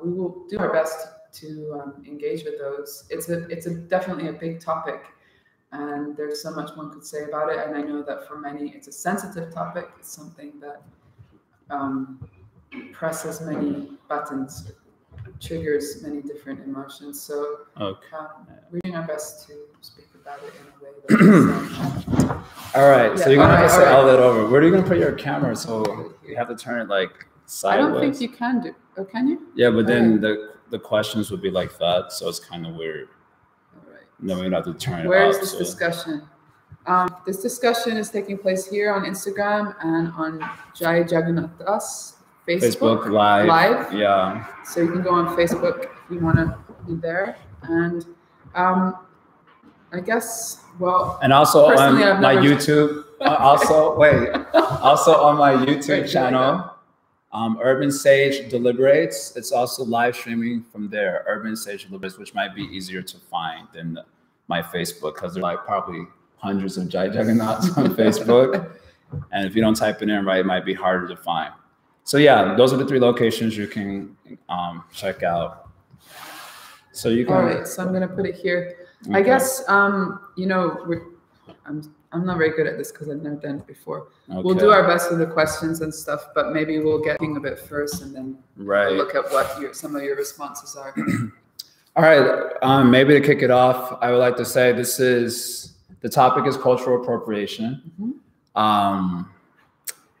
we will do our best to engage with those. It's definitely a big topic, and there's so much one could say about it. And I know that for many, it's a sensitive topic. It's something that presses many buttons, triggers many different emotions. So we're doing our best to speak about it in a way that all right, so you're gonna have to say all that over. Where are you gonna put your camera? So you have to turn it like sideways. I don't think you can do. Oh, can you? Yeah, but then the questions would be like that, so it's kind of weird. All right. Then we would have to turn it up. Where is this discussion? This discussion is taking place here on Instagram and on Jai Jagannath Das Facebook Live. Yeah. So you can go on Facebook if you want to be there. And I guess, well, and also on my YouTube, also on my YouTube channel, Urban Sage Deliberates. It's also live streaming from there. Urban Sage Deliberates, which might be easier to find than my Facebook, because there are like probably hundreds of Jai Jagannaths on Facebook. And if you don't type it in right, it might be harder to find. So yeah, those are the 3 locations you can check out. So you can. All right, so I'm gonna put it here. Okay. I guess you know, I'm not very good at this because I've never done it before. Okay. We'll do our best with the questions and stuff, but maybe we'll get a bit first and then we'll look at what some of your responses are. All right, maybe to kick it off, I would like to say the topic is cultural appropriation. Mm-hmm.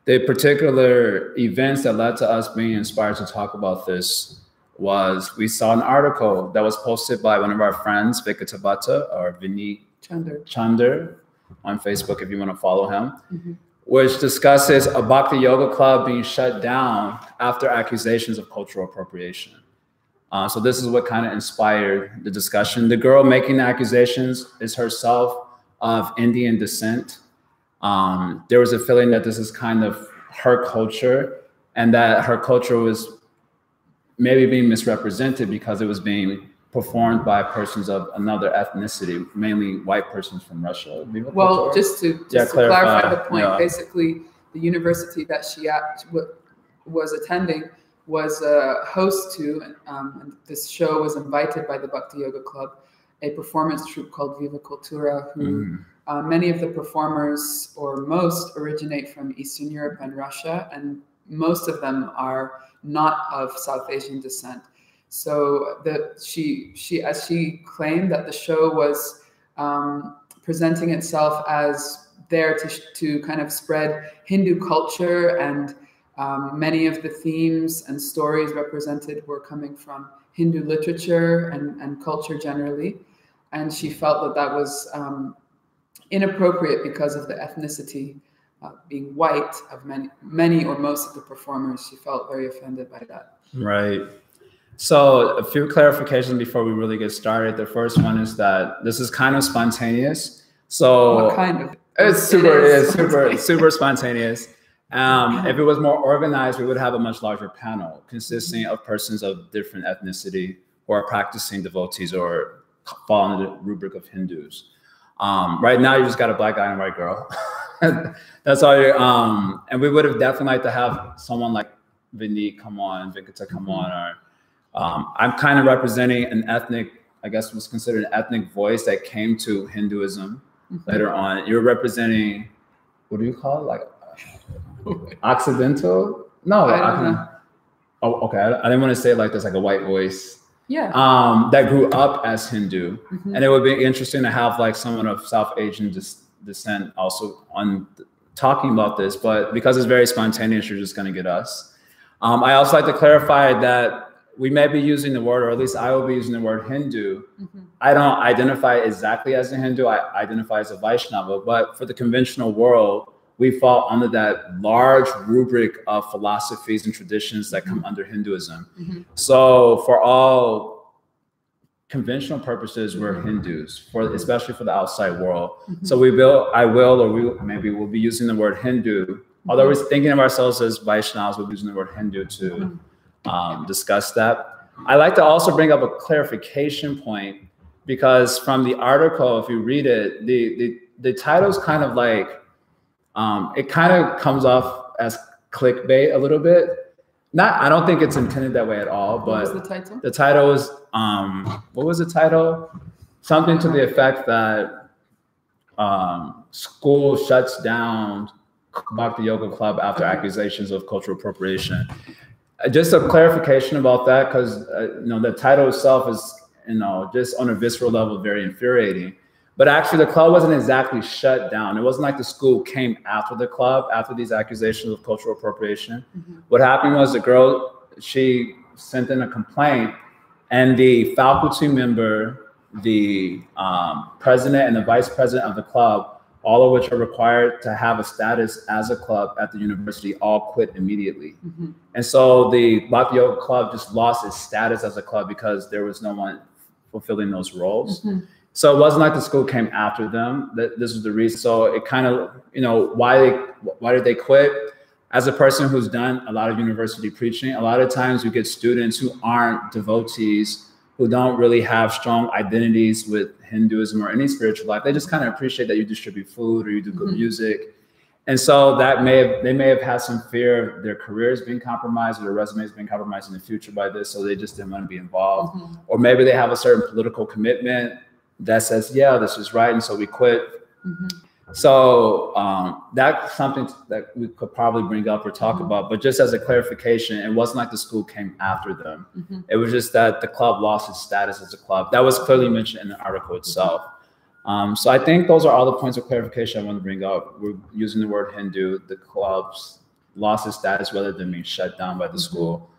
The particular events that led to us being inspired to talk about this was we saw an article that was posted by one of our friends, Vika Tabata, or Vinny Chander on Facebook, if you want to follow him, mm-hmm. which discusses a Bhakti Yoga club being shut down after accusations of cultural appropriation. So this is what kind of inspired the discussion. The girl making the accusations is herself of Indian descent. There was a feeling that this is kind of her culture and that her culture was maybe being misrepresented because it was being performed by persons of another ethnicity, mainly white persons from Russia. Well, just to clarify the point, basically the university that she was attending was a host to, and this show was invited by the Bhakti Yoga Club, a performance troupe called Viva Cultura, who many of the performers, or most, originate from Eastern Europe and Russia, and most of them are not of South Asian descent. So she claimed that the show was presenting itself as there to kind of spread Hindu culture, and many of the themes and stories represented were coming from Hindu literature and culture generally. And she felt that that was inappropriate because of the ethnicity being white of many or most of the performers. She felt very offended by that. Right. So a few clarifications before we really get started. The first one is that this is kind of spontaneous. So what kind of? It's super spontaneous. If it was more organized, we would have a much larger panel consisting of persons of different ethnicity who are practicing devotees or fall under the rubric of Hindus. Right now, you just got a black guy and a white girl. That's all you. And we would have definitely liked to have someone like Vinny come on, Vikata come on, or I'm kind of representing an ethnic, I guess was considered an ethnic voice that came to Hinduism later on. You're representing, what do you call it? Like Occidental? No, I don't know. Oh, okay. I didn't want to say it like this, like a white voice. Yeah. That grew up as Hindu. And it would be interesting to have like someone of South Asian descent also on talking about this, but because it's very spontaneous, you're just going to get us. I also like to clarify that we may be using the word, or at least I will be using the word Hindu. I don't identify exactly as a Hindu. I identify as a Vaishnava, but for the conventional world, we fall under that large rubric of philosophies and traditions that come under Hinduism. So for all conventional purposes, we're Hindus, especially for the outside world. So we maybe we'll be using the word Hindu. Although we're thinking of ourselves as Vaishnavas, we'll be using the word Hindu to discuss that. I like to also bring up a clarification point, because from the article, if you read it, the title's kind of like, it kind of comes off as clickbait a little bit. I don't think it's intended that way at all. But what was the title? The title was what was the title? Something to the effect that school shuts down Bhakti Yoga Club after accusations of cultural appropriation. Just a clarification about that, because the title itself is just on a visceral level very infuriating. But actually, the club wasn't exactly shut down. It wasn't like the school came after the club after these accusations of cultural appropriation. What happened was the girl, she sent in a complaint, and the faculty member, the president, and the vice president of the club, all of which are required to have a status as a club at the university, all quit immediately. And so the Bhakti Yoga Club just lost its status as a club because there was no one fulfilling those roles. So it wasn't like the school came after them. This was the reason. So it kind of, why did they quit? As a person who's done a lot of university preaching, a lot of times we get students who aren't devotees, who don't really have strong identities with Hinduism or any spiritual life. They just kind of appreciate that you distribute food or you do good music. And so they may have had some fear of their careers being compromised or their resumes being compromised in the future by this. So they just didn't want to be involved. Or maybe they have a certain political commitment that says, yeah, this is right, and so we quit. So that's something that we could probably bring up or talk about, but just as a clarification, it wasn't like the school came after them. It was just that the club lost its status as a club. That was clearly mentioned in the article itself. So I think those are all the points of clarification I want to bring up. We're using the word Hindu. The club's lost its status rather than being shut down by the school.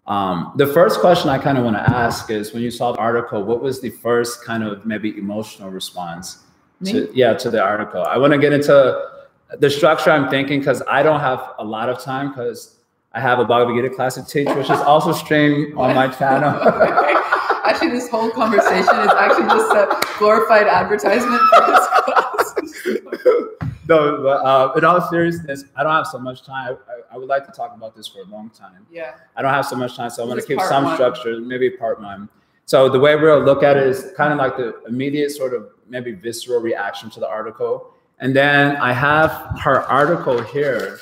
The first question I kind of want to ask is, when you saw the article, what was the first kind of maybe emotional response to the article? I want to get into the structure I'm thinking, because I don't have a lot of time, because I have a Bhagavad Gita class to teach, which is also streamed on my channel. Actually, this whole conversation is actually just a glorified advertisement for this class. No, but in all seriousness, I don't have so much time. I would like to talk about this for a long time. Yeah. I don't have so much time, so I'm going to keep some structure, maybe part one. So the way we'll look at it is kind of like the immediate sort of maybe visceral reaction to the article. And then I have her article here,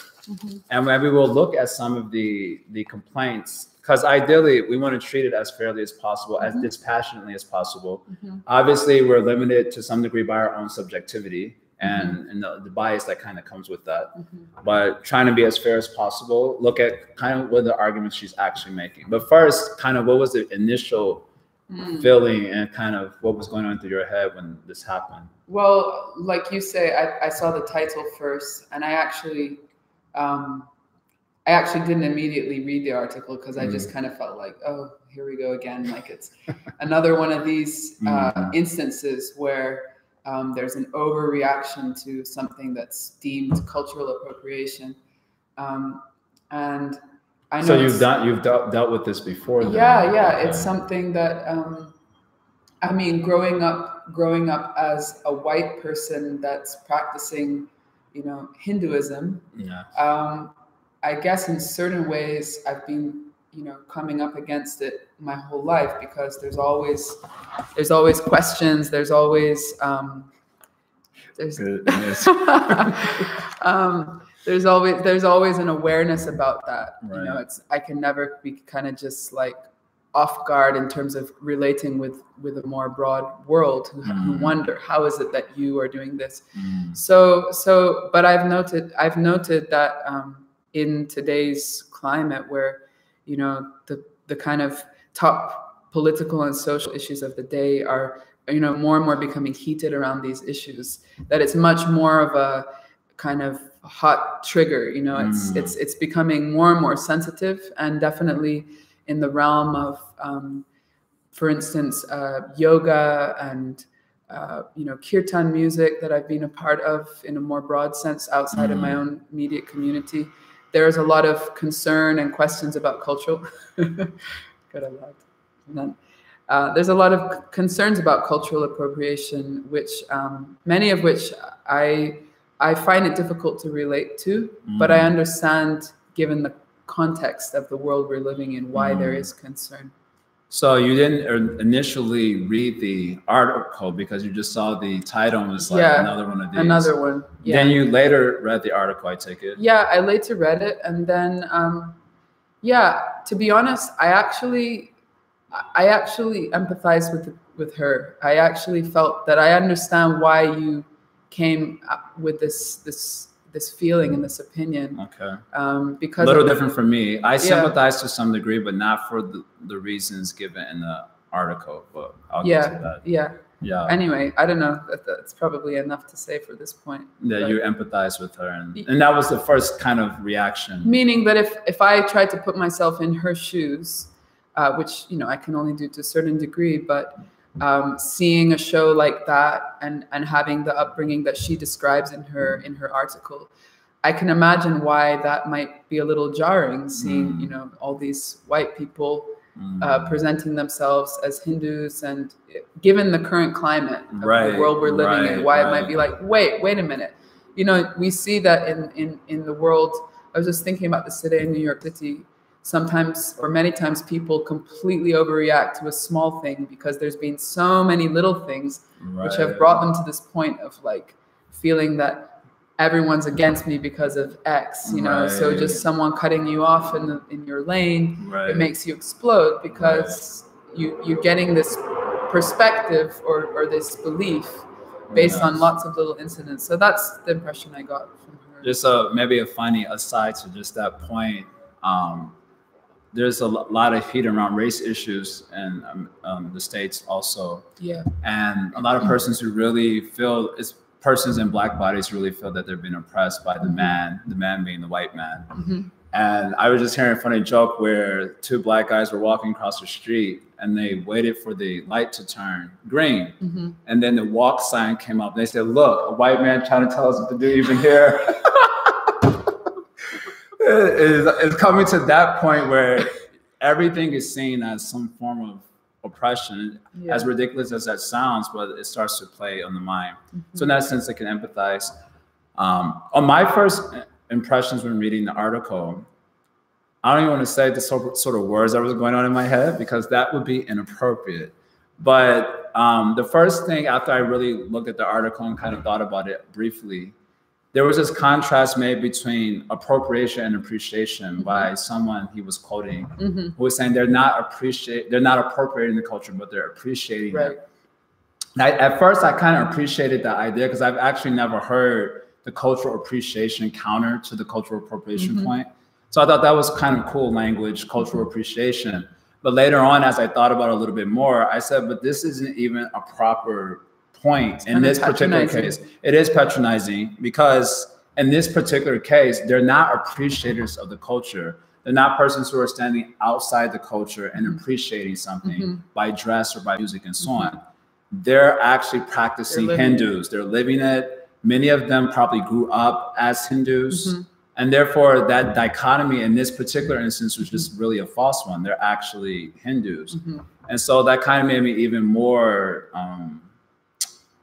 and maybe we'll look at some of the complaints, because ideally we want to treat it as fairly as possible, as dispassionately as possible. Obviously, we're limited to some degree by our own subjectivity and the bias that kind of comes with that. But trying to be as fair as possible, look at kind of what the arguments she's actually making. But first, kind of what was the initial feeling and kind of what was going on through your head when this happened? Well, like you say, I saw the title first, and I actually didn't immediately read the article, because I just kind of felt like, oh, here we go again. Like it's another one of these instances where there's an overreaction to something that's deemed cultural appropriation. And I know. So you've dealt with this before then? Yeah. It's something that, I mean, growing up as a white person that's practicing, Hinduism, I guess in certain ways I've been, coming up against it my whole life, because there's always questions. There's always there's always an awareness about that. Right. I can never be kind of just like off guard in terms of relating with a more broad world who wonder, how is it that you are doing this? But I've noted that in today's climate, where the kind of top political and social issues of the day are more and more becoming heated around these issues, that it's much more of a kind of hot trigger. It's becoming more and more sensitive, and definitely in the realm of for instance yoga and kirtan music that I've been a part of in a more broad sense outside of my own immediate community. There's a lot of concern and questions about cultural there's a lot of concerns about cultural appropriation, which many of which I find it difficult to relate to, but I understand, given the context of the world we're living in, why there is concern. So you didn't initially read the article because you just saw the title and was like, another one of these. Another one. Yeah. Then you later read the article, I take it. Yeah, I later read it, and then Yeah, to be honest, I actually empathize with her. I actually felt that I understand why you came up with this feeling and this opinion. Okay. Because a little different for me. I sympathize to some degree, but not for the reasons given in the article. But I'll get to that. Yeah. Anyway, I don't know. That's probably enough to say for this point. Yeah, you empathize with her, and that was the first kind of reaction. Meaning that if I tried to put myself in her shoes, which I can only do to a certain degree, but seeing a show like that and having the upbringing that she describes in her article, I can imagine why that might be a little jarring. Seeing all these white people presenting themselves as Hindus, and given the current climate of the world we're living in, why it might be like, wait a minute. We see that in the world. I was just thinking about this today in New York City. Sometimes, or many times, people completely overreact to a small thing because there's been so many little things which have brought them to this point of like feeling that everyone's against me because of X, so just someone cutting you off in your lane, it makes you explode because you're getting this perspective or this belief based on lots of little incidents. So that's the impression I got from her. Just maybe a funny aside to just that point. There's a lot of heat around race issues in the States also. Yeah. And a lot of persons who really feel, persons in Black bodies really feel that they're being oppressed by the man being the white man. And I was just hearing a funny joke where two Black guys were walking across the street and they waited for the light to turn green. And then the walk sign came up. They said, look, a white man trying to tell us what to do even here. It's coming to that point where everything is seen as some form of oppression, as ridiculous as that sounds, but it starts to play on the mind. So in that sense, I can empathize. On my first impressions when reading the article, I don't even want to say the sort of words that was going on in my head because that would be inappropriate. But the first thing after I really looked at the article and kind of thought about it briefly, there was this contrast made between appropriation and appreciation by someone he was quoting, who was saying they're not appropriating the culture, but they're appreciating it. At first, I kind of appreciated that idea because I've actually never heard the cultural appreciation counter to the cultural appropriation point. So I thought that was kind of cool language, cultural appreciation. But later on, as I thought about it a little bit more, I said, but this isn't even a proper point in this particular case. It is patronizing because in this particular case, they're not appreciators of the culture. They're not persons who are standing outside the culture and appreciating something by dress or by music and so on. They're actually practicing Hindus. They're living it. Many of them probably grew up as Hindus. And therefore, that dichotomy in this particular instance was just really a false one. They're actually Hindus. And so that kind of made me even more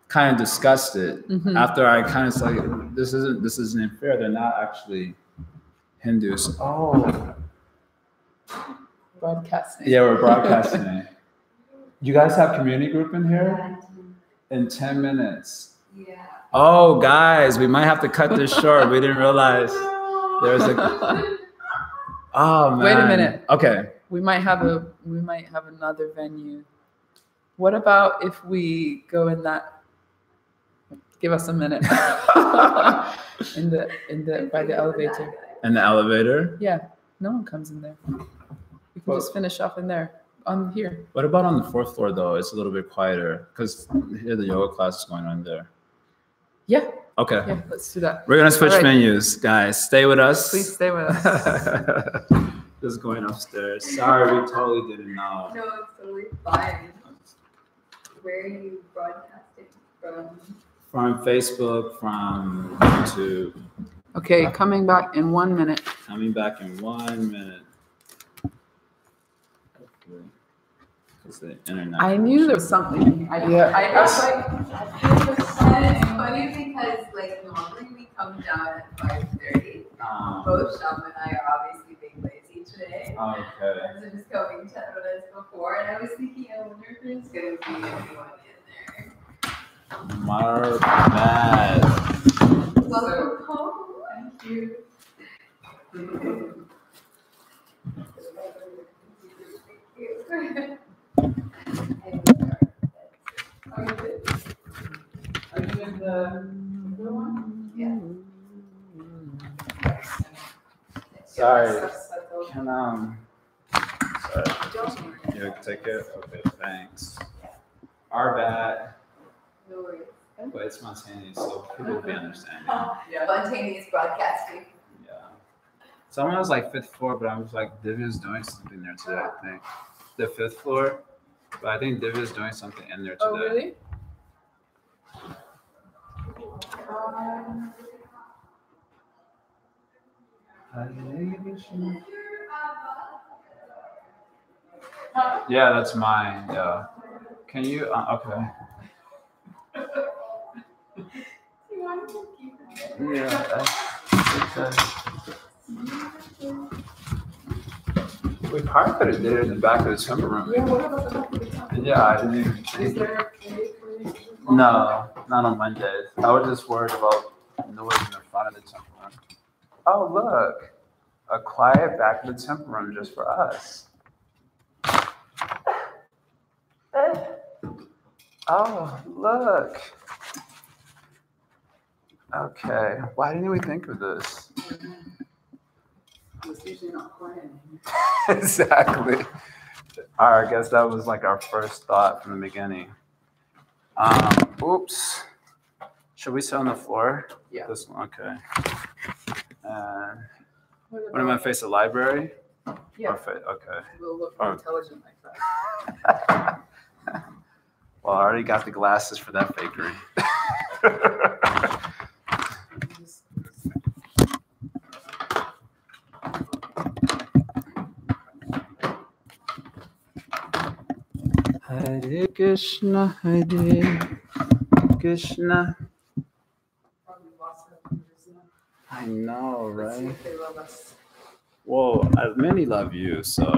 kind of disgusted after I kind of said, this isn't fair. They're not actually Hindus. Oh. Broadcasting. Yeah, we're broadcasting. You guys have community group in here? In 10 minutes. Yeah. Oh, guys, we might have to cut this short. We didn't realize there's a. Oh man. Wait a minute. Okay. We might have another venue. What about if we go in that? Give us a minute. by the elevator. In the elevator? Yeah. No one comes in there. We can just finish off in there. On here. What about on the 4th floor though? It's a little bit quieter because here the yoga class is going on there. Yeah. Okay. Yeah, let's do that. We're gonna switch menus, guys. Stay with us. Please stay with us. Just going upstairs. Sorry, we totally didn't know. No, it's totally fine. Where are you broadcasting from? From Facebook, from YouTube. Okay, coming back in 1 minute. Coming back in 1 minute. The internet. I knew there was something. I was like, it's funny because like normally we come down at 5:30. Both Sham and I are obviously being lazy today. Okay. So just coming 10 minutes before, and I was thinking, I wonder if there's gonna be anyone in there. My bad. Welcome home. Thank you. Are you in the middle one? Yeah. Sorry. Can sorry. You take it? Okay, thanks. Our bad. No worries. But it's spontaneous, so people will be understanding. Yeah. Spontaneous broadcasting. Yeah. Someone was like 5th floor, but I was like, Divya's doing something there today, I think. The 5th floor, but I think Divya's doing something in there today. Oh, really? Yeah, that's mine. Yeah. Can you? Okay. You want to keep it? Yeah. We probably could have did it in the back of the timber room. Yeah, what about the back of the time? Yeah, I didn't even Is think. there a cave for you? No, not on Mondays. I was just worried about noise in the front of the timber room. Oh, look. A quiet back of the timber room just for us. Oh, look. Okay. Why didn't we think of this? It's usually not quiet. Exactly. All right, I guess that was like our first thought from the beginning. Oops. Should we sit on the floor? Yeah. This one, okay. What am I face the library? Yeah. Okay. We'll look intelligent like that. Well, I already got the glasses for that fakery. Hare Krishna, Hare Krishna. I know, right? They love us. Well, many love you, so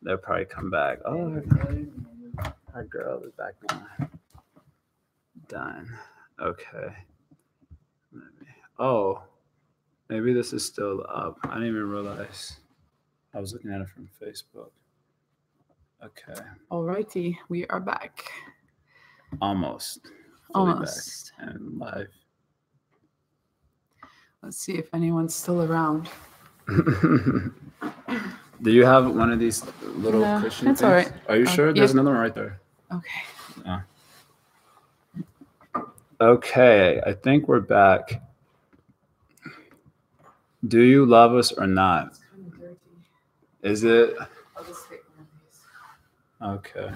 they'll probably come back. Oh, our girl is back behind. Done. Okay. Maybe this is still up. I didn't even realize. I was looking at it from Facebook. Okay. Alrighty, we are back. Almost. Almost. Back and live. Let's see if anyone's still around. Do you have one of these little cushion things? All right. Are you sure? There's another one right there. Okay. Okay, I think we're back. Do you love us or not? It's kind of dirty. Is it? I'll just take one of these. Okay.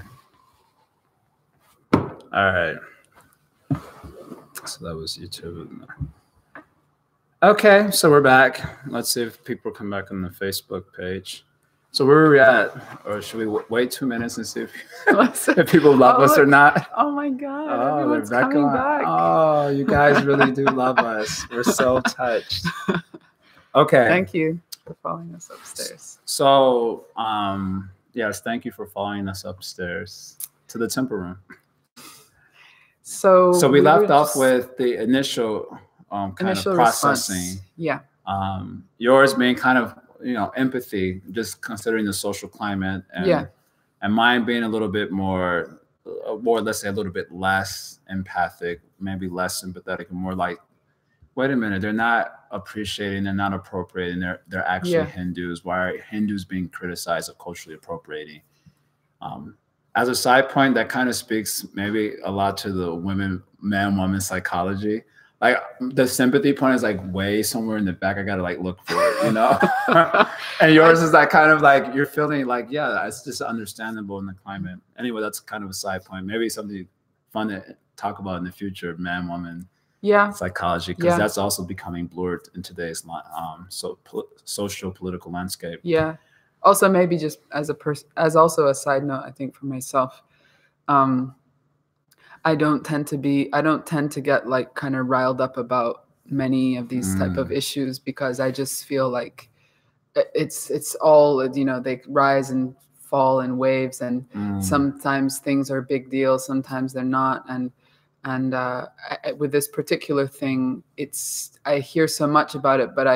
All right. So that was YouTube. Okay, so we're back. Let's see if people come back on the Facebook page. So where are we at? Or should we wait 2 minutes and see if people love us or not? Oh my God, Oh, everyone's they're coming back. Oh, you guys really do love us. We're so touched. Okay. Thank you for following us upstairs. So, yes, thank you for following us upstairs to the temple room. So we left off with the initial kind of processing. Response. Yeah. Yours being kind of, empathy, just considering the social climate, and mine being a little bit more, or let's say a little bit less empathic, maybe less sympathetic, and more like, wait a minute, they're not appreciating, they're not appropriating, they're actually Hindus. Why are Hindus being criticized of culturally appropriating? As a side point, that kind of speaks maybe a lot to the man-woman psychology. Like the sympathy point is like way somewhere in the back. I gotta like look for it, And yours is like kind of like you're feeling like, yeah, it's just understandable in the climate. Anyway, that's kind of a side point. Maybe something fun to talk about in the future, man-woman psychology, because that's also becoming blurred in today's social political landscape. Yeah. Also, maybe just as also a side note, I think for myself, I don't tend to get like kind of riled up about many of these type of issues, because I just feel like it's all, they rise and fall in waves, and sometimes things are big deals, sometimes they're not. And with this particular thing, I hear so much about it, but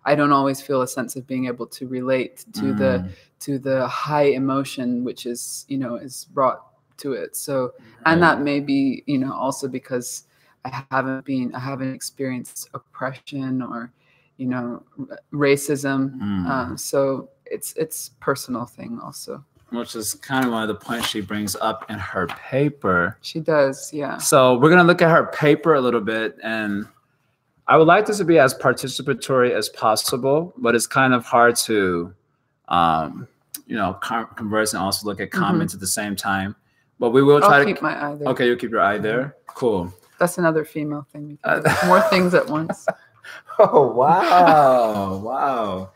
I don't always feel a sense of being able to relate to the high emotion which is, you know, is brought to it. So, and that may be, you know, also because I haven't experienced oppression or, you know, racism. So it's personal thing also. Which is kind of one of the points she brings up in her paper. She does, yeah. So we're gonna look at her paper a little bit, and I would like this to be as participatory as possible, but it's kind of hard to, you know, converse and also look at comments at the same time. But we will try to keep my eye there. Okay, you'll keep your eye there. Cool. That's another female thing. More things at once. Oh wow, wow.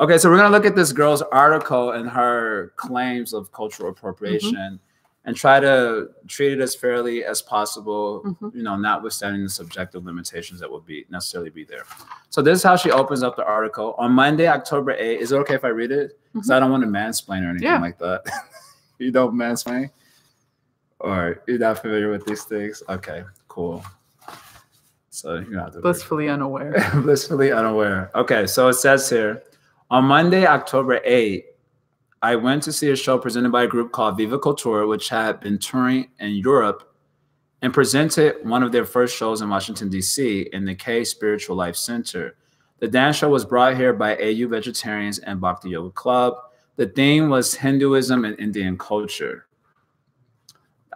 Okay, so we're gonna look at this girl's article and her claims of cultural appropriation, and try to treat it as fairly as possible. You know, notwithstanding the subjective limitations that would necessarily be there. So this is how she opens up the article on Monday, October 8th. Is it okay if I read it? Because I don't want to mansplain or anything like that. You don't mansplain, or you're not familiar with these things? Okay, cool. So you have to blissfully unaware. Blissfully unaware. Okay, so it says here, on Monday, October 8th, I went to see a show presented by a group called Viva Cultura, which had been touring in Europe and presented one of their first shows in Washington, D.C. in the K Spiritual Life Center. The dance show was brought here by AU Vegetarians and Bhakti Yoga Club. The theme was Hinduism and Indian culture.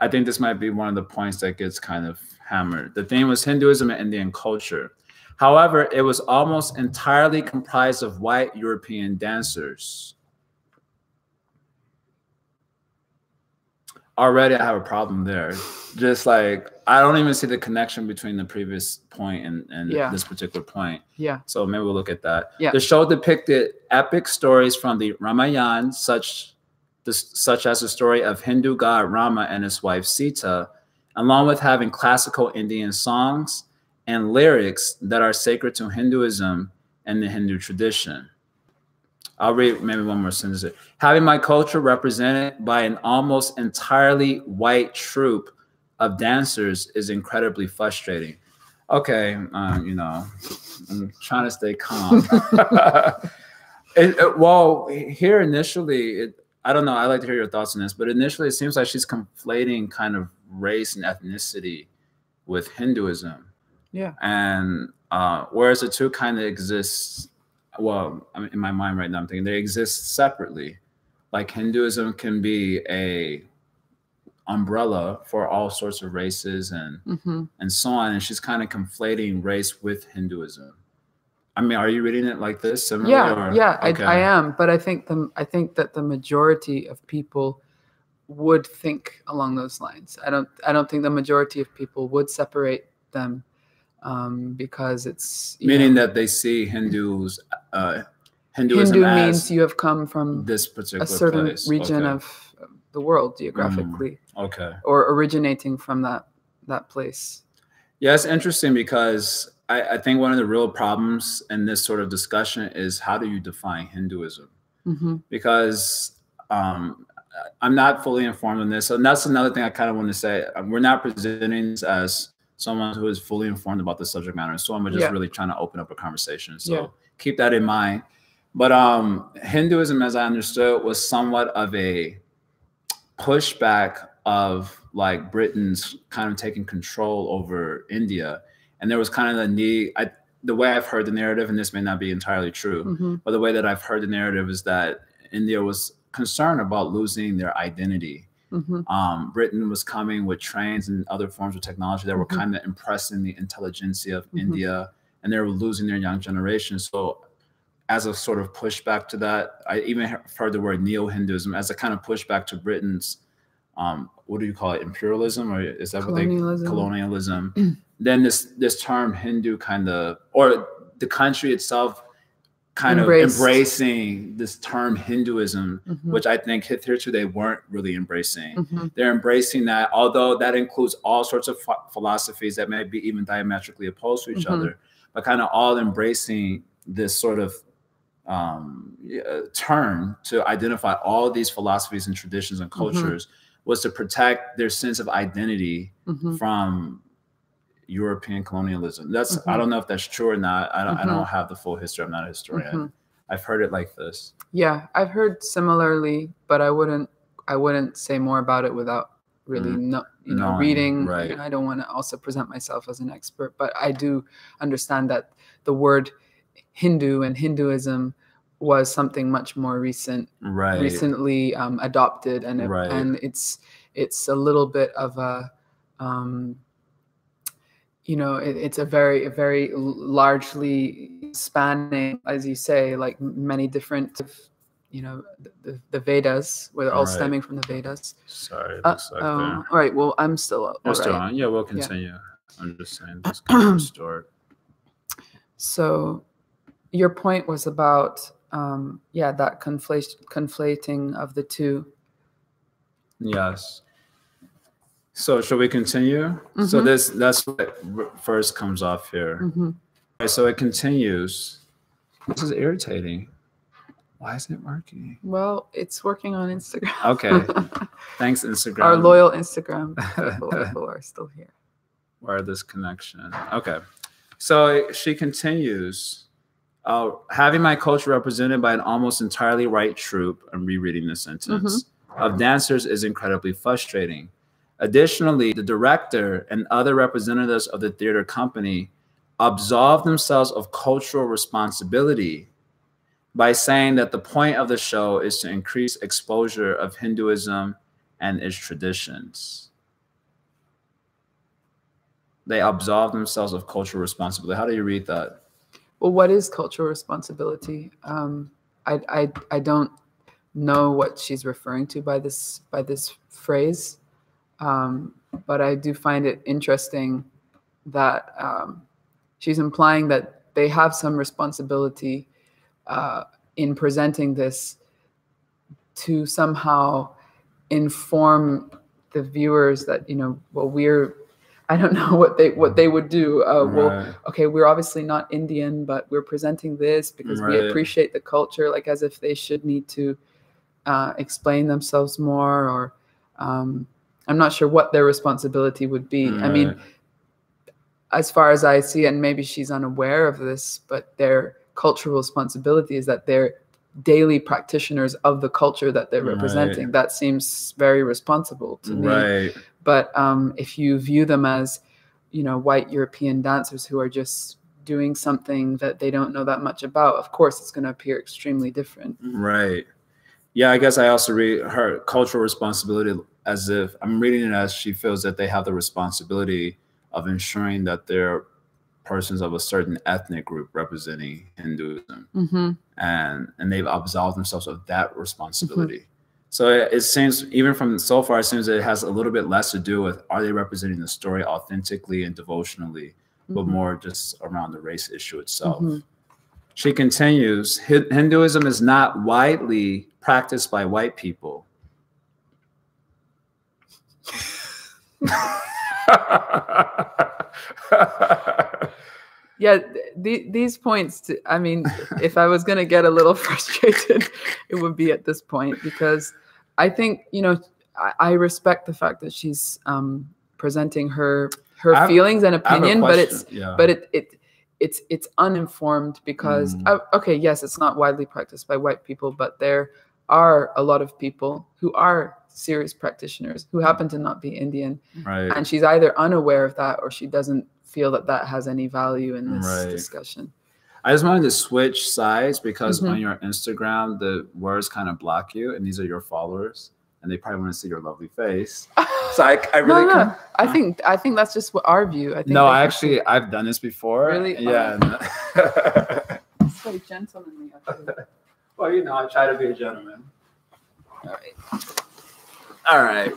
I think this might be one of the points that gets kind of hammered. The theme was Hinduism and Indian culture. However, it was almost entirely comprised of white European dancers. Already I have a problem there. Just like, I don't even see the connection between the previous point and this particular point. Yeah. So maybe we'll look at that. Yeah. The show depicted epic stories from the Ramayana, such as the story of Hindu god Rama and his wife Sita, along with having classical Indian songs and lyrics that are sacred to Hinduism and the Hindu tradition. I'll read maybe one more sentence. Having my culture represented by an almost entirely white troupe of dancers is incredibly frustrating. Okay, you know, I'm trying to stay calm. Well, here initially, I don't know, I'd like to hear your thoughts on this, but initially it seems like she's conflating kind of race and ethnicity with Hinduism. Yeah. And whereas the two kind of exist, well, I mean, in my mind right now, I'm thinking they exist separately. Like Hinduism can be a umbrella for all sorts of races and so on. And she's kind of conflating race with Hinduism. I mean, are you reading it like this? Similarly, yeah, okay. I am. But I think that the majority of people would think along those lines. I don't think the majority of people would separate them. Because it's meaning that they see Hinduism Hindu means you have come from this particular a certain region of the world geographically, or originating from that place. Yeah, it's interesting because I think one of the real problems in this sort of discussion is how do you define Hinduism? Because I'm not fully informed on this, and that's another thing I kind of want to say. We're not presenting this as someone who is fully informed about the subject matter. So I'm just really trying to open up a conversation. So keep that in mind. But Hinduism, as I understood, was somewhat of a pushback of like Britain's kind of taking control over India. And there was kind of the need, the way I've heard the narrative, and this may not be entirely true, but the way that I've heard the narrative is that India was concerned about losing their identity. Britain was coming with trains and other forms of technology that were kind of impressing the intelligentsia of India, and they were losing their young generation. So as a sort of pushback to that, I even heard the word neo-Hinduism as a kind of pushback to Britain's, what do you call it, imperialism, or is that colonialism? Then this term Hindu kind of, or the country itself kind of embracing this term Hinduism, which I think hitherto they weren't really embracing. They're embracing that, although that includes all sorts of philosophies that may be even diametrically opposed to each other, but kind of all embracing this sort of term to identify all these philosophies and traditions and cultures was to protect their sense of identity from European colonialism. That's I don't know if that's true or not. I don't have the full history. I'm not a historian. I've heard it like this. Yeah, I've heard similarly, but I wouldn't say more about it without really reading. Right. And I don't want to also present myself as an expert, but I do understand that the word Hindu and Hinduism was something much more recently adopted, and and it's a little bit of a it's a very largely spanning, as you say, like many different, the Vedas, where they're all stemming from the Vedas. Sorry, it looks like all right. Well, I'm still all still right. on. Yeah, we'll continue. Yeah. I'm just saying this kind of restored. So your point was about that conflating of the two. Yes. So should we continue? So that's what first comes off here. Right, so it continues. This is irritating. Why isn't it working? Well, it's working on Instagram. Okay. Thanks, Instagram. Our loyal Instagram people are still here. Wireless connection. Okay. So she continues. Having my culture represented by an almost entirely white troupe, I'm rereading the sentence, of dancers is incredibly frustrating. Additionally, the director and other representatives of the theater company absolve themselves of cultural responsibility by saying that the point of the show is to increase exposure of Hinduism and its traditions. They absolve themselves of cultural responsibility. How do you read that? Well, what is cultural responsibility? I don't know what she's referring to by this phrase. But I do find it interesting that she's implying that they have some responsibility in presenting this to somehow inform the viewers that, I don't know what they would do. Well, okay, we're obviously not Indian, but we're presenting this because we appreciate the culture, like as if they should need to explain themselves more, or I'm not sure what their responsibility would be. I mean, as far as I see, and maybe she's unaware of this, but their cultural responsibility is that they're daily practitioners of the culture that they're representing. That seems very responsible to me. But if you view them as, white European dancers who are just doing something that they don't know that much about, of course, it's going to appear extremely different. Right. Yeah, I guess I also read her cultural responsibility as if I'm reading it as she feels that they have the responsibility of ensuring that they're persons of a certain ethnic group representing Hinduism, and they've absolved themselves of that responsibility. So it seems, even from so far, it seems that it has a little bit less to do with are they representing the story authentically and devotionally, but more just around the race issue itself. She continues, Hinduism is not widely practiced by white people. Yeah, these points, I mean, if I was going to get a little frustrated, it would be at this point, because I think, I respect the fact that she's presenting her feelings and opinion, but it's uninformed because, okay, yes, it's not widely practiced by white people, but there are a lot of people who are serious practitioners who happen to not be Indian. And she's either unaware of that or she doesn't feel that has any value in this discussion. I just wanted to switch sides because on your Instagram, the words kind of block you, and these are your followers, and they probably want to see your lovely face. So I really no. I think that's just what our view. I think no, actually, I've done this before. Really? Yeah. It's very gentlemanly. Well, I try to be a gentleman. All right.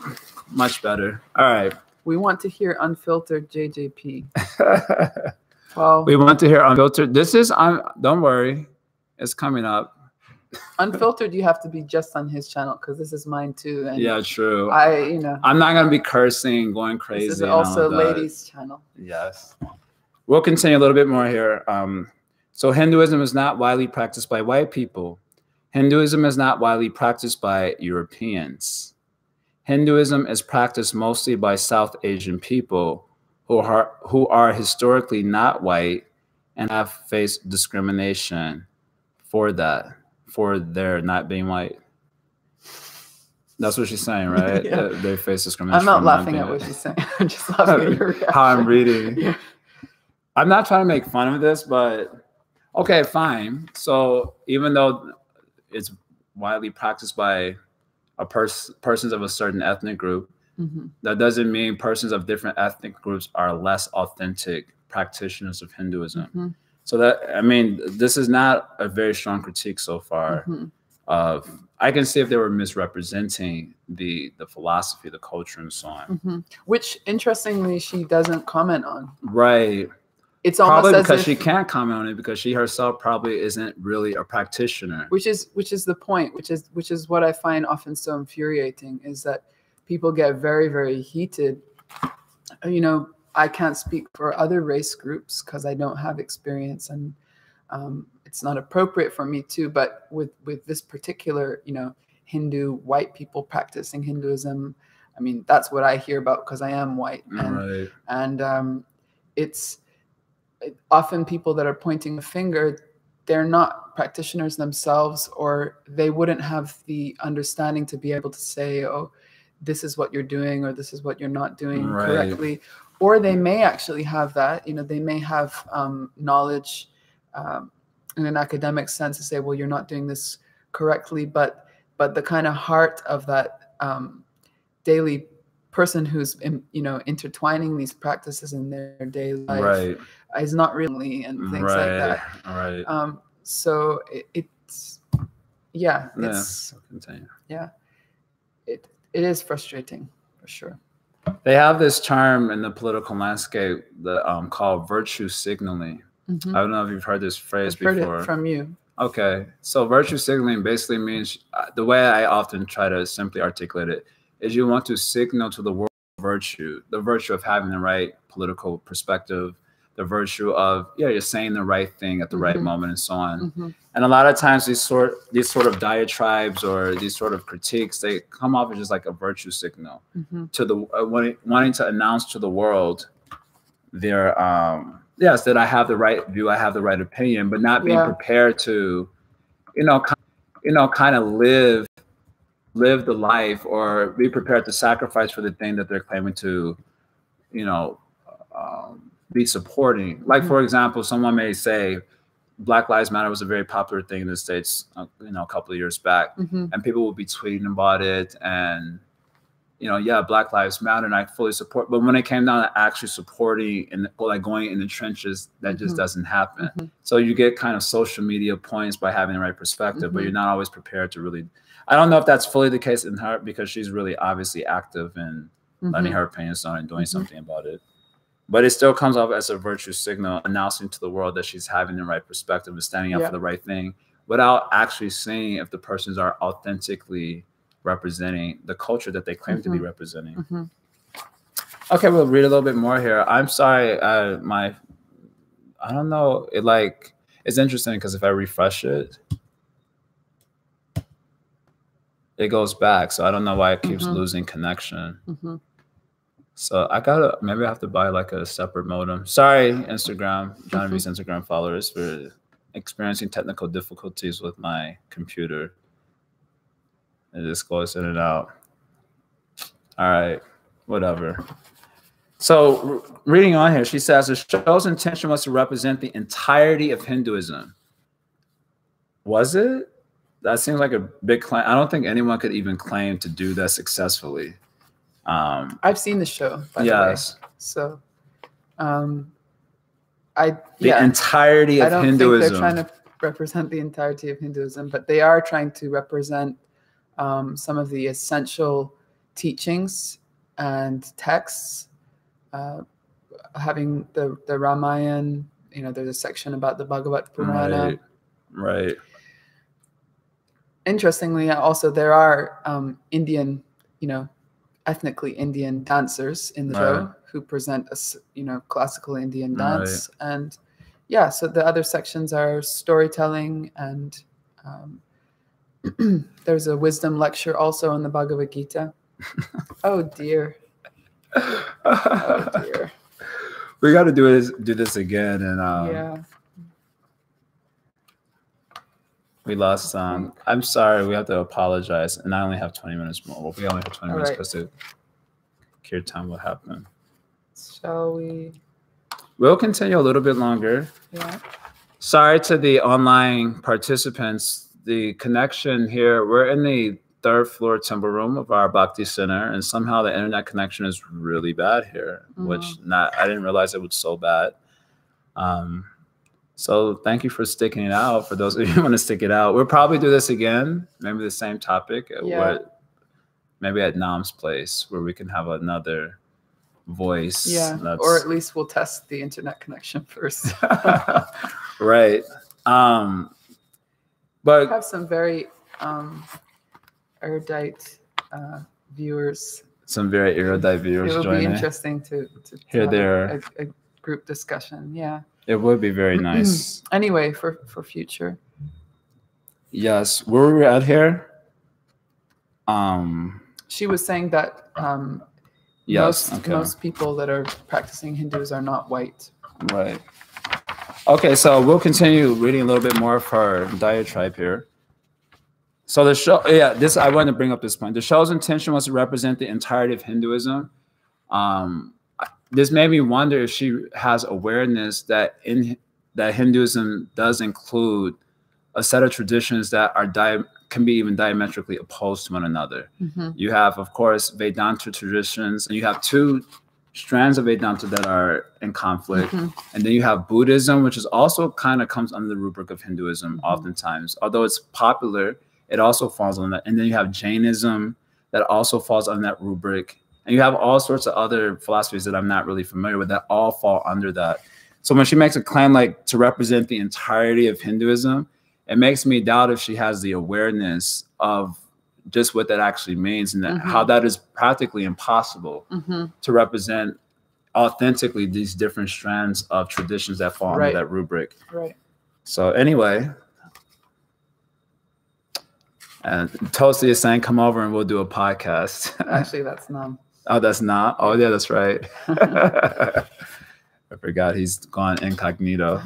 Much better. All right. We want to hear unfiltered JJP. Well, we want to hear unfiltered. This is don't worry, it's coming up. Unfiltered, you have to be just on his channel because this is mine too. And yeah, true. I'm not gonna be cursing, going crazy. This is also ladies' channel. Yes. We'll continue a little bit more here. So Hinduism is not widely practiced by white people. Hinduism is not widely practiced by Europeans. Hinduism is practiced mostly by South Asian people who are historically not white and have faced discrimination for their not being white. That's what she's saying, right? Yeah. They face discrimination. I'm not laughing at what she's saying. I'm just laughing at your reaction. How I'm reading. Yeah. I'm not trying to make fun of this, but okay, fine. So even though it's widely practiced by persons of a certain ethnic group, that doesn't mean persons of different ethnic groups are less authentic practitioners of Hinduism. So that, I mean, this is not a very strong critique so far of, I can see if they were misrepresenting the philosophy, the culture, and so on. Which, interestingly, she doesn't comment on. Right. It's almost probably as because if, she can't comment on it because she herself probably isn't really a practitioner. Which is the point. Which is what I find often so infuriating, is that people get very, very heated. You know, I can't speak for other race groups because I don't have experience, and it's not appropriate for me to. But with this particular, you know, Hindu white people practicing Hinduism, I mean, that's what I hear about because I am white, and it's often people that are pointing a finger. They're not practitioners themselves, or they wouldn't have the understanding to be able to say, oh, this is what you're doing, or this is what you're not doing correctly. Or they may actually have that, you know, they may have knowledge in an academic sense to say, well, you're not doing this correctly, but the kind of heart of that daily person who's, you know, intertwining these practices in their daily life is not really, and things like that. So it's it is frustrating for sure. They have this term in the political landscape that called virtue signaling. I don't know if you've heard this phrase before. I've heard it from you. Okay, so virtue signaling basically means, the way I often try to simply articulate it, is you want to signal to the world virtue, the virtue of having the right political perspective, the virtue of, you're saying the right thing at the right moment, and so on. And a lot of times these sort of diatribes or these sort of critiques, they come off as just like a virtue signal to the wanting to announce to the world their yes, that I have the right view, I have the right opinion, but not being prepared to, kind of live the life, or be prepared to sacrifice for the thing that they're claiming to, be supporting. Like, for example, someone may say Black Lives Matter was a very popular thing in the States, a couple of years back, and people will be tweeting about it, and Black Lives Matter, and I fully support. But when it came down to actually supporting and like going in the trenches, that just doesn't happen. So you get kind of social media points by having the right perspective, but you're not always prepared to really. I don't know if that's fully the case in her, because she's really obviously active in letting her opinions on and doing something about it. But it still comes off as a virtue signal, announcing to the world that she's having the right perspective and standing up for the right thing, without actually seeing if the persons are authentically representing the culture that they claim to be representing. Okay, we'll read a little bit more here. I'm sorry, I don't know. It's interesting because if I refresh it, it goes back. So I don't know why it keeps losing connection. So maybe I have to buy like a separate modem. Sorry, Instagram, John V's Instagram followers, for experiencing technical difficulties with my computer. It just goes in and out. All right, whatever. So reading on here, she says, the show's intention was to represent the entirety of Hinduism. Was it? That seems like a big claim. I don't think anyone could even claim to do that successfully. I've seen the show, by the way. So, the entirety of Hinduism. I don't think they're trying to represent the entirety of Hinduism, but they are trying to represent some of the essential teachings and texts. Having the Ramayana, there's a section about the Bhagavad Purana. Right. Interestingly, also there are Indian, ethnically Indian dancers in the show who present a classical Indian dance, and so the other sections are storytelling, and there's a wisdom lecture also in the Bhagavad Gita. Oh dear. Oh dear. We got to do this again, and yeah. We lost. I'm sorry. We have to apologize, and I only have 20 minutes more. Well, we only have 20 minutes because the cure time will happen. Shall we? We'll continue a little bit longer. Yeah. Sorry to the online participants. The connection here. We're in the 3rd floor temple room of our Bhakti Center, and somehow the internet connection is really bad here, which I didn't realize it was so bad. So thank you for sticking it out. For those of you who want to stick it out, we'll probably do this again, maybe the same topic, maybe at Nam's place, where we can have another voice. Yeah, or at least we'll test the internet connection first. Right. But we have some very erudite viewers. Some very erudite viewers joining. It would be interesting to hear their a group discussion. Yeah. It would be very nice. Anyway, for future. Yes. Where were we at here? She was saying that most people that are practicing Hindus are not white. Right. Okay, so we'll continue reading a little bit more of her diatribe here. So the show, I want to bring up this point. The show's intention was to represent the entirety of Hinduism. This made me wonder if she has awareness that Hinduism does include a set of traditions that can be even diametrically opposed to one another. You have, of course, Vedanta traditions, and you have 2 strands of Vedanta that are in conflict. And then you have Buddhism, which is also kind of comes under the rubric of Hinduism oftentimes. Although it's popular, it also falls on that. And then you have Jainism that also falls on that rubric. And you have all sorts of other philosophies that I'm not really familiar with that all fall under that. So when she makes a claim like to represent the entirety of Hinduism, it makes me doubt if she has the awareness of just what that actually means and that how that is practically impossible to represent authentically these different strands of traditions that fall under that rubric. Right. So anyway, and Toasty is saying, come over and we'll do a podcast. Actually, that's Nam. Oh, that's not? Oh, yeah, that's right. I forgot he's gone incognito.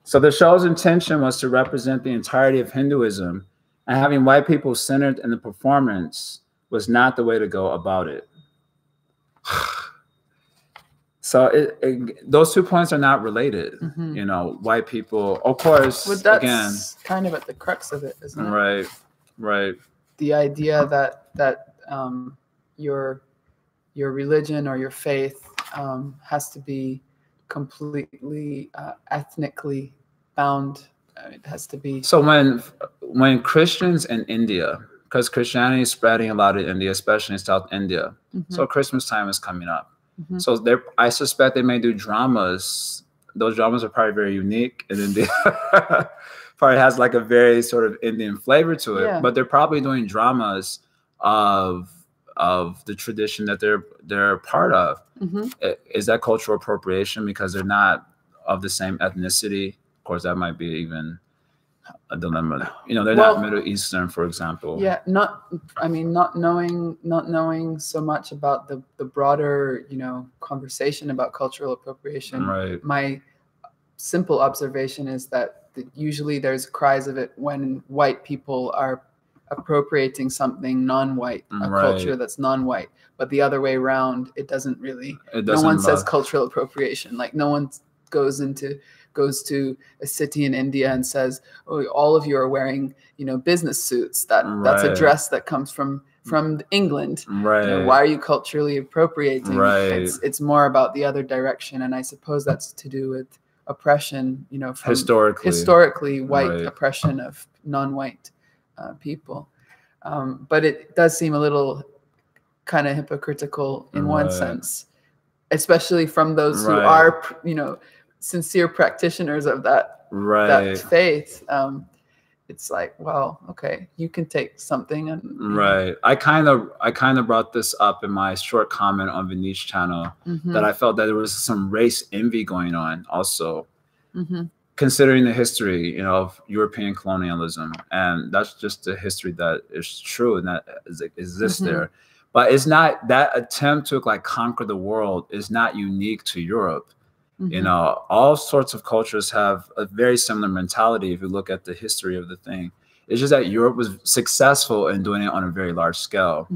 So the show's intention was to represent the entirety of Hinduism, and having white people centered in the performance was not the way to go about it. So those 2 points are not related. You know, white people, of course, but that's kind of at the crux of it, isn't it? Right, right. The idea that your religion or your faith has to be completely ethnically bound. It has to be. So when Christians in India, because Christianity is spreading a lot in India, especially in South India, so Christmas time is coming up. So I suspect they may do dramas. Those dramas are probably very unique in India. Probably has like a very sort of Indian flavor to it, but they're probably doing dramas of the tradition that they're a part of. Is that cultural appropriation because they're not of the same ethnicity? Of course, that might be even a dilemma. You know, they're not Middle Eastern, for example. Yeah, not knowing so much about the broader, conversation about cultural appropriation. Right. My simple observation is that usually there's cries of it when white people are appropriating something non-white, a culture that's non-white, but the other way around, it doesn't really. No one says cultural appropriation. Like no one goes to a city in India and says, "Oh, all of you are wearing, business suits. That's a dress that comes from England. Right. Why are you culturally appropriating?" Right. It's more about the other direction, and I suppose that's to do with oppression. From historically white oppression of non-white people. But it does seem a little kind of hypocritical in one sense, especially from those who are, sincere practitioners of that faith. It's like, well, okay, you can take something and I kind of brought this up in my short comment on Vinish's channel that I felt that there was some race envy going on also. Considering the history, of European colonialism, and that's just the history that is true and that exists there. But it's not that attempt to like conquer the world is not unique to Europe. You know, all sorts of cultures have a very similar mentality if you look at the history of the thing. It's just that Europe was successful in doing it on a very large scale.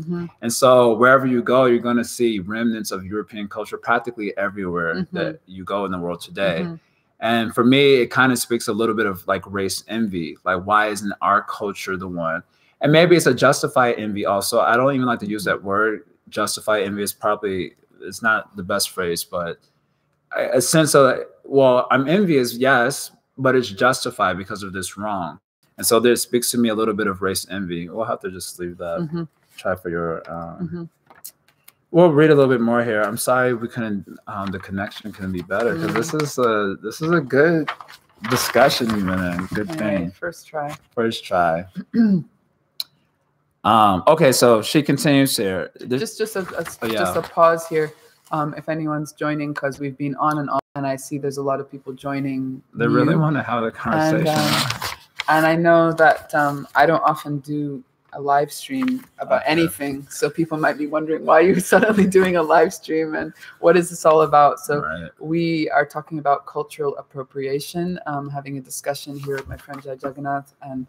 And so wherever you go, you're going to see remnants of European culture practically everywhere that you go in the world today. And for me, it kind of speaks a little bit of like race envy. Like, why isn't our culture the one? And maybe it's a justified envy also. I don't even like to use that word. Justified envy is probably, it's not the best phrase, but a sense of, well, I'm envious, yes, but it's justified because of this wrong. And so there speaks to me a little bit of race envy. We'll have to just leave that. Try for your, we'll read a little bit more here. I'm sorry we couldn't, the connection couldn't be better because this is a good discussion even a good thing. First try. First try. Okay, so she continues here. Just a pause here. If anyone's joining, because we've been on, and I see there's a lot of people joining. They really want to have a conversation. And I know that I don't often do a live stream about anything, so people might be wondering why you're suddenly doing a live stream and what is this all about. So we are talking about cultural appropriation, having a discussion here with my friend Jai Jagannath, and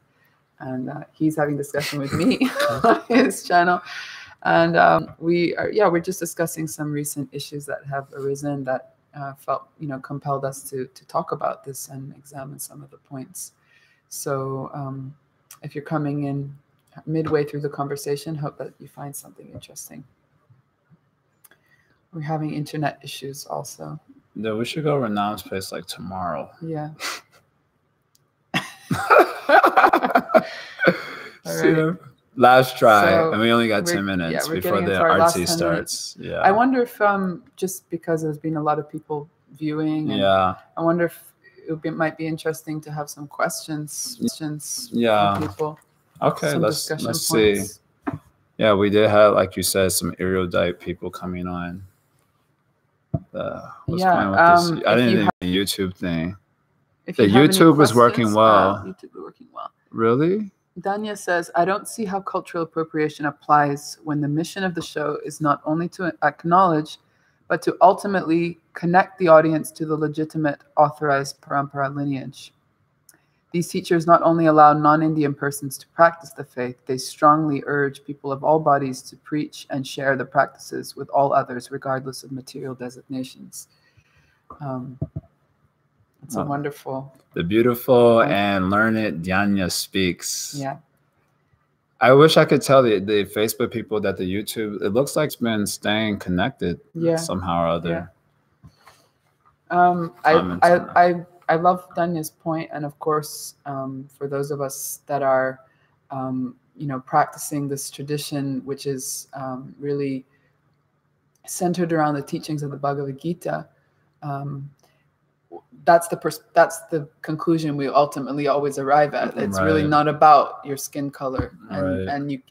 he's having a discussion with me on his channel. And we're just discussing some recent issues that have arisen that felt, compelled us to talk about this and examine some of the points. So if you're coming in midway through the conversation, hope that you find something interesting. We're having internet issues also. Yeah, we should go to Renam's place like tomorrow. Yeah. Last try, and we only got 10 minutes before the RT starts. Yeah, I wonder if just because there's been a lot of people viewing, and I wonder if might be interesting to have some questions. From people. Okay, let's see. Yeah, we did have, like you said, some erudite people coming on. What's going with this? I didn't think the YouTube thing. The YouTube was working well. YouTube was working well. Really? Danya says, I don't see how cultural appropriation applies when the mission of the show is not only to acknowledge, but to ultimately connect the audience to the legitimate authorized parampara lineage. These teachers not only allow non-Indian persons to practice the faith, they strongly urge people of all bodies to preach and share the practices with all others, regardless of material designations. It's a wonderful. The beautiful and learned Danya speaks. Yeah. I wish I could tell the Facebook people that the YouTube, it looks like it's been staying connected somehow or other. Yeah. I love Danya's point, and of course, for those of us that are, practicing this tradition, which is really centered around the teachings of the Bhagavad Gita. That's the conclusion we ultimately always arrive at. It's really not about your skin color, and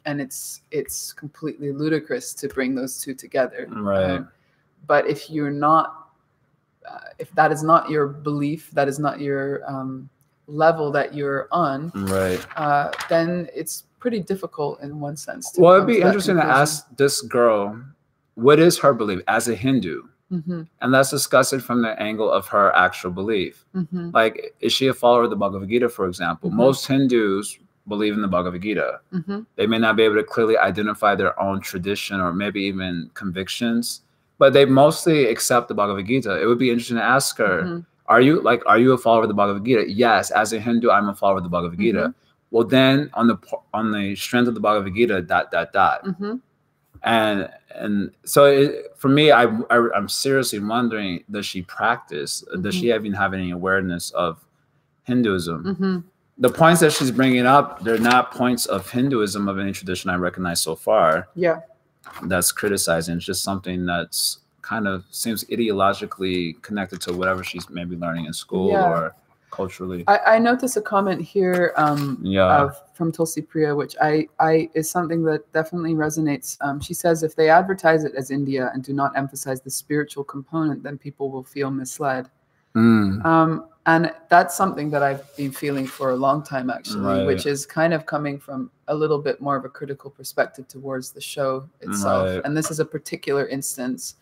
it's completely ludicrous to bring those two together. But if you're not, if that is not your belief, that is not your level that you're on, then it's pretty difficult in one sense. Well, it'd be interesting to ask this girl, what is her belief as a Hindu? And let's discuss it from the angle of her actual belief. Like, is she a follower of the Bhagavad Gita, for example? Most Hindus believe in the Bhagavad Gita. They may not be able to clearly identify their own tradition or maybe even convictions, but they mostly accept the Bhagavad Gita. It would be interesting to ask her, are you a follower of the Bhagavad Gita? Yes, as a Hindu, I'm a follower of the Bhagavad Gita. Well, then on the strength of the Bhagavad Gita, ... And so for me, I'm seriously wondering, does she practice? Does she even have any awareness of Hinduism? The points that she's bringing up, they're not points of Hinduism of any tradition I recognize so far. That's criticizing. It's just something that's kind of seems ideologically connected to whatever she's maybe learning in school or culturally. I noticed a comment here from Tulsi Priya, which is something that definitely resonates. She says, if they advertise it as India and do not emphasize the spiritual component, then people will feel misled. And that's something that I've been feeling for a long time, actually, which is kind of coming from a little bit more of a critical perspective towards the show itself. And this is a particular instance.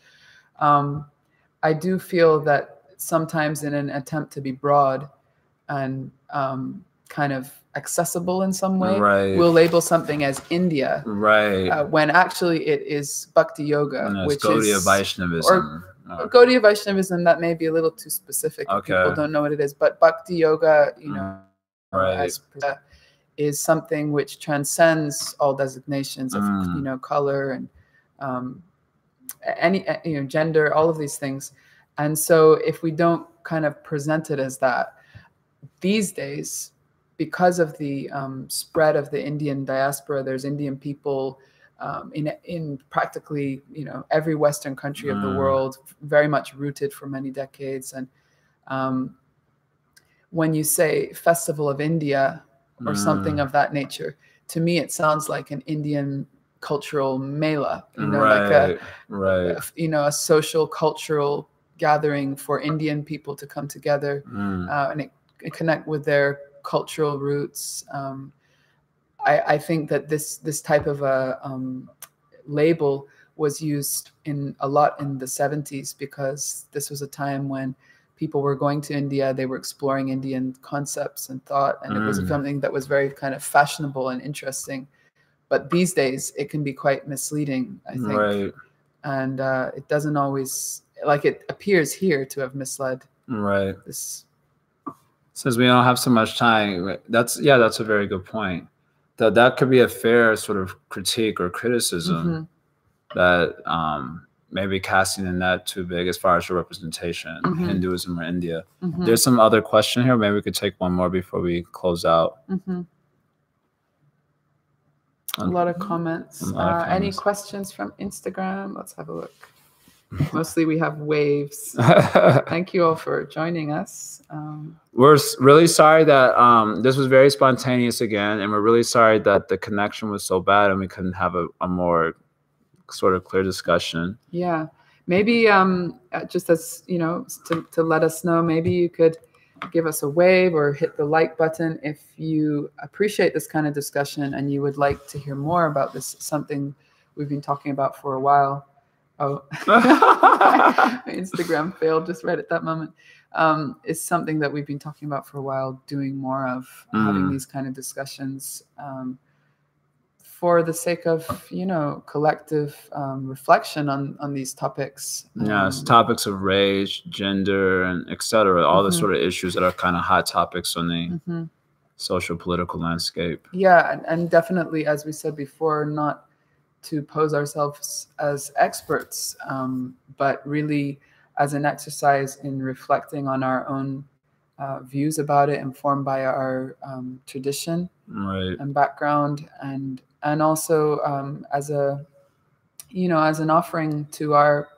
I do feel that sometimes in an attempt to be broad and kind of accessible in some way, we'll label something as India, when actually it is Bhakti Yoga, which is Vaishnavism. Gaudiya Vaishnavism. That may be a little too specific. People don't know what it is, but Bhakti Yoga, is something which transcends all designations of color and any gender, all of these things. And so if we don't kind of present it as that these days, because of the spread of the Indian diaspora, there's Indian people in practically every Western country of the world, very much rooted for many decades. And when you say Festival of India or something of that nature, to me it sounds like an Indian cultural mela, a social cultural gathering for Indian people to come together and connect with their cultural roots. I think that this type of a label was used a lot in the 70s, because this was a time when people were going to India, they were exploring Indian concepts and thought, and it was something that was very kind of fashionable and interesting. But these days, it can be quite misleading, I think. And it doesn't always, it appears here to have misled. This. Since we don't have so much time, that's a very good point. That could be a fair sort of critique or criticism that maybe casting the net too big as far as your representation, Hinduism or India. There's some other question here. Maybe we could take one more before we close out. A lot of comments. Any questions from Instagram? Let's have a look. Mostly we have waves. Thank you all for joining us. We're really sorry that this was very spontaneous again, and we're really sorry that the connection was so bad and we couldn't have a more sort of clear discussion. Yeah, maybe just as to let us know, maybe you could give us a wave or hit the like button if you appreciate this kind of discussion and you would like to hear more about this, something we've been talking about for a while. Oh, my Instagram failed just right at that moment. It's something that we've been talking about for a while, doing more of, having these kind of discussions for the sake of, collective reflection on these topics. It's topics of race, gender, and etc. All the sort of issues that are kind of hot topics on the social political landscape. Yeah, and definitely, as we said before, not to pose ourselves as experts, but really as an exercise in reflecting on our own views about it, informed by our tradition and background, and also as an offering to our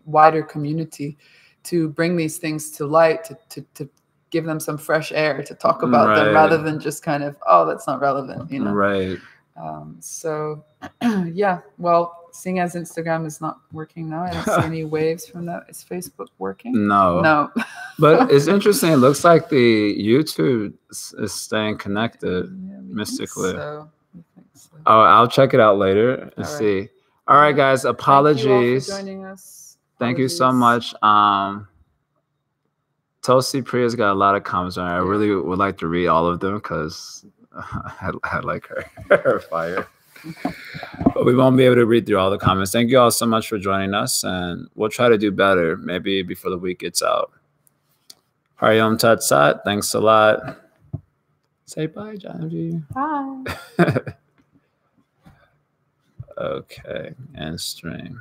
wider community to bring these things to light, to give them some fresh air, to talk about them rather than just kind of, that's not relevant, So yeah, well, seeing as Instagram is not working now, I don't see any waves from that. Is Facebook working? No. But it's interesting. It looks like the YouTube is staying connected mystically. So. Oh, I'll check it out later and see. All right, guys. Apologies. Thank you all for joining us. Thank you so much. Tosi Priya's got a lot of comments on it. I really would like to read all of them because I like her fire. But we won't be able to read through all the comments. Thank you all so much for joining us, and we'll try to do better maybe before the week gets out. Hari Om Tat Sat. Thanks a lot. Say bye, Janji. Bye. Okay, and stream.